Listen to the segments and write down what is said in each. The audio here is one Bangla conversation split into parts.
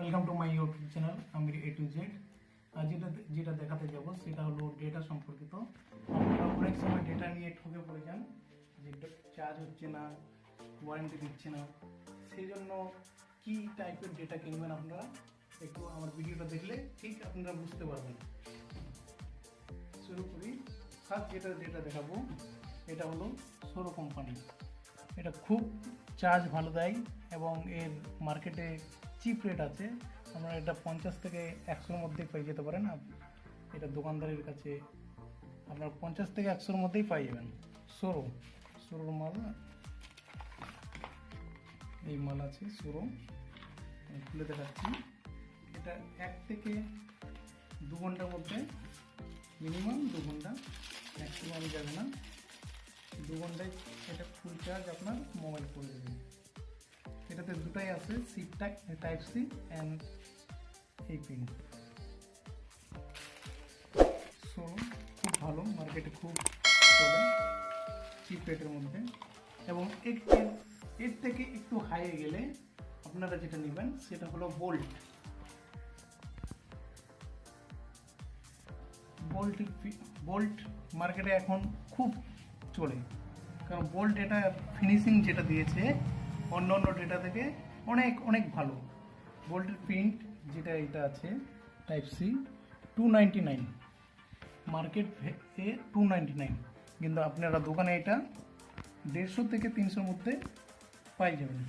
Welcome to my YouTube channel আমি এ টু জেড। আর যেটা দেখাতে যাব সেটা হলো ডেটা সম্পর্কিত। আপনারা অনেক সময় ডেটা নিয়ে ঠকে পড়ে যান যে চার্জ হচ্ছে না, ওয়ারেন্টি দিচ্ছে না। সেই জন্য কী টাইপের ডেটা কিনবেন আপনারা একটু আমার ভিডিওটা দেখলে ঠিক আপনারা বুঝতে পারবেন। শুরু করি। ফার্স্ট যেটা ডেটা দেখাবো এটা হলো সোরো কোম্পানি। এটা খুব চার্জ ভালো দেয় এবং এর মার্কেটে চিপ রেট আছে। আপনারা এটা 50 থেকে 100-র মধ্যে পেয়ে যেতে পারেন। এটা দোকানদারের কাছে আপনার 50 থেকে 100-র মধ্যেই পাই যাবেন। সোরোর মাল, এই মাল আছে সোরো। খুলে দেখাচ্ছি। এটা 1 থেকে 2 ঘন্টার মধ্যে, মিনিমাম 2 ঘন্টা, ম্যাক্সিমাম যাবে না। 2 ঘন্টায় এটা ফুল চার্জ আপনার মোবাইল করে দেবে। এটাতে দুটাই আছে, সি টাইপ সি অ্যান্ড এই পিন। সো খুব ভালো, মার্কেটে খুব চলে চিপ রেটের মধ্যে। এবং এর থেকে একটু হাইয়ে গেলে আপনারা যেটা নেবেন সেটা হলো বোল্ট মার্কেটে এখন খুব চলে, কারণ বোল্ট এটা ফিনিশিং যেটা দিয়েছে অন্য ডেটা থেকে অনেক ভালো। বোল্টের প্রিন্ট যেটা এটা আছে টাইপ সি 299, মার্কেট এ 299, কিন্তু আপনারা দোকানে এটা 150 থেকে 300-র মধ্যে পাই যাবেন।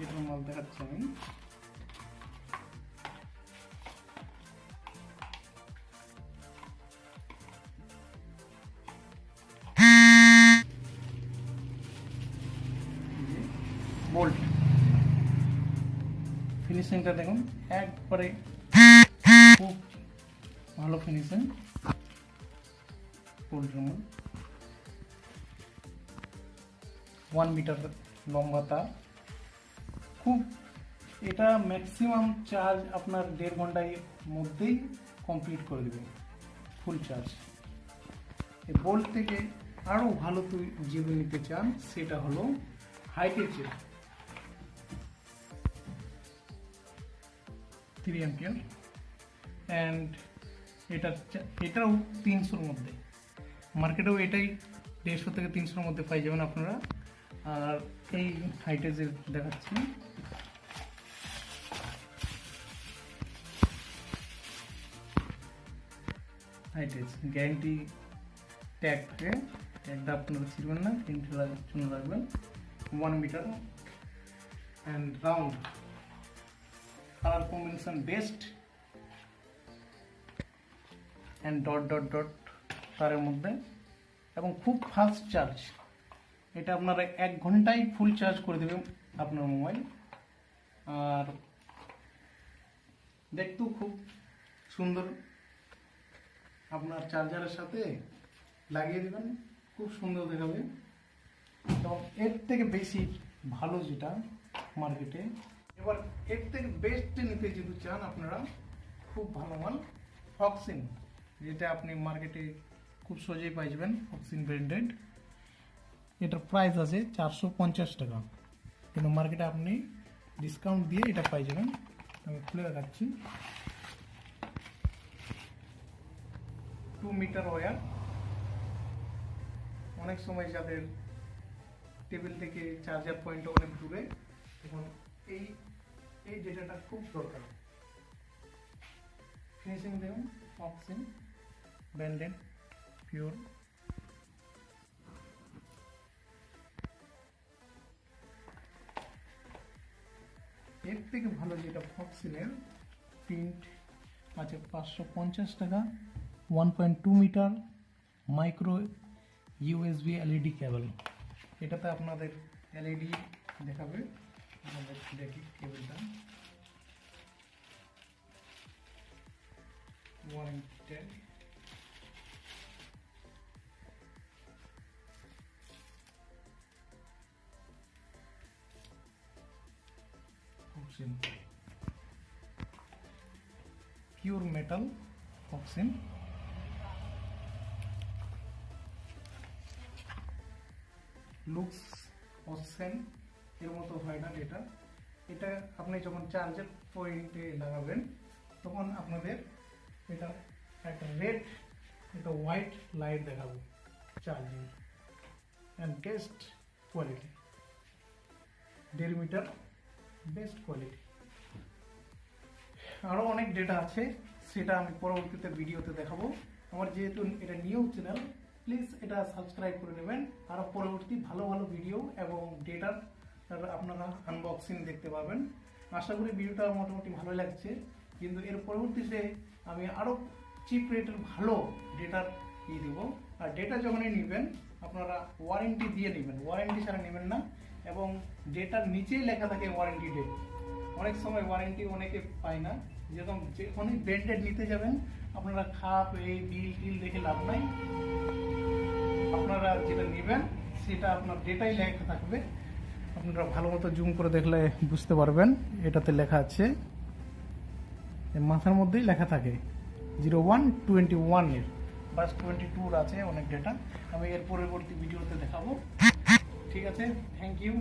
এটার মাল দেখাচ্ছি আমি। বোল্ট ফিনিশিংটা দেখুন, একবারে খুব ভালো ফিনিশিং। বোল্টের মাল 1 মিটার লম্বা তার, খুব এটা ম্যাক্সিমাম চার্জ আপনার 1.5 ঘন্টার মধ্যেই কমপ্লিট করে দেবে ফুল চার্জ। এই বোল্ট থেকে আরও ভালো যেগুলো নিতে চান সেটা হলো হাইটেচের 3 অ্যাম্পিয়ার, অ্যান্ড এটাও 300-র মধ্যে, মার্কেটেও এটাই 150 থেকে 300-র মধ্যে পাই যাবেন আপনারা। আর এই হাইটেচের দেখাচ্ছি, হাইটেচ গ্যারান্টি ট্যাগ থাকে, ট্যাগটা আপনারা ছিড়বেন না, প্রিন্টের জন্য রাখবেন। 1 meter and round, colour combination best, and dot তারের মধ্যে, এবং খুব ফাস্ট চার্জ। এটা আপনারা 1 ঘন্টায় ফুল চার্জ করে দেবে আপনার মোবাইল। আর দেখতেও খুব সুন্দর, আপনার চার্জারের সাথে লাগিয়ে দেবেন, খুব সুন্দর দেখাবে। এবং এর থেকে বেশি ভালো যেটা মার্কেটে, এবার এর থেকে বেস্ট নিতে যদি চান আপনারা, খুব ভালো মাল ফক্সিন, যেটা আপনি মার্কেটে খুব সহজেই পাই যাবেন। ফক্সিন ব্র্যান্ডেড, এটার প্রাইস আছে 450 টাকা, কিন্তু মার্কেটে আপনি ডিসকাউন্ট দিয়ে এটা পাই যাবেন। আমি খুলে দেখাচ্ছি। 2 মিটার ওয়্যার, অনেক সময় যাদের টেবিল থেকে চার্জার পয়েন্ট অনেক দূরে, এখন এই ডেটাটা খুব দরকার। ফিনিশিং দেখুন, ফক্সিন ব্র্যান্ডেড পিওর। এর থেকে ভালো যেটা ফক্সিনের প্রিন্ট আছে 550 টাকা, 1.2 মিটার মাইক্রো ইউএসবি এলইডি কেবল। এটাতে আপনাদের এলইডি দেখাবে। আমাদের দেখি কেবলটা, ওয়ারেন্টি, ফক্সিন পিওর মেটাল ফক্সিন। লুকস অসেন এর মতো হয় না, এটা এটা আপনি যখন চার্জের পয়েন্টে লাগাবেন তখন আপনাদের এটা একটা রেড একটা হোয়াইট লাইট দেখাবো charging and best quality 1.5 meter best quality. আরও অনেক ডেটা আছে, সেটা আমি পরবর্তীতে ভিডিওতে দেখাবো। আমার যেহেতু এটা নিউ চ্যানেল, প্লিজ এটা সাবস্ক্রাইব করে নেবেন। আরও পরবর্তী ভালো ভালো ভিডিও এবং ডেটার আপনারা আনবক্সিং দেখতে পাবেন। আশা করি ভিডিওটা মোটামুটি ভালো লাগছে, কিন্তু এর পরবর্তীতে আমি আরও চিপ রেটের ভালো ডেটার দেবো। আর ডেটা যখনই নেবেন আপনারা ওয়ারেন্টি দিয়ে নেবেন, ওয়ারেন্টি ছাড়া নেবেন না। এবং ডেটার নিচেই লেখা থাকে ওয়ারেন্টি ডেট। অনেক সময় ওয়ারেন্টি অনেকে পায় না, যেরকম যখনই ব্র্যান্ডেড নিতে যাবেন আপনারা খাপ এই বিল টিল দেখে লাভ নাই। আপনারা যেটা নেবেন সেটা আপনার ডেটাই লেখা থাকবে। আপনারা ভালো মতো জুম করে দেখলে বুঝতে পারবেন, এটাতে লেখা আছে, মাথার মধ্যেই লেখা থাকে 0121 এর বাস 22 আছে অনেক ডেটা। আমি এর পরবর্তী ভিডিওতে দেখাবো। ঠিক আছে, থ্যাংক ইউ।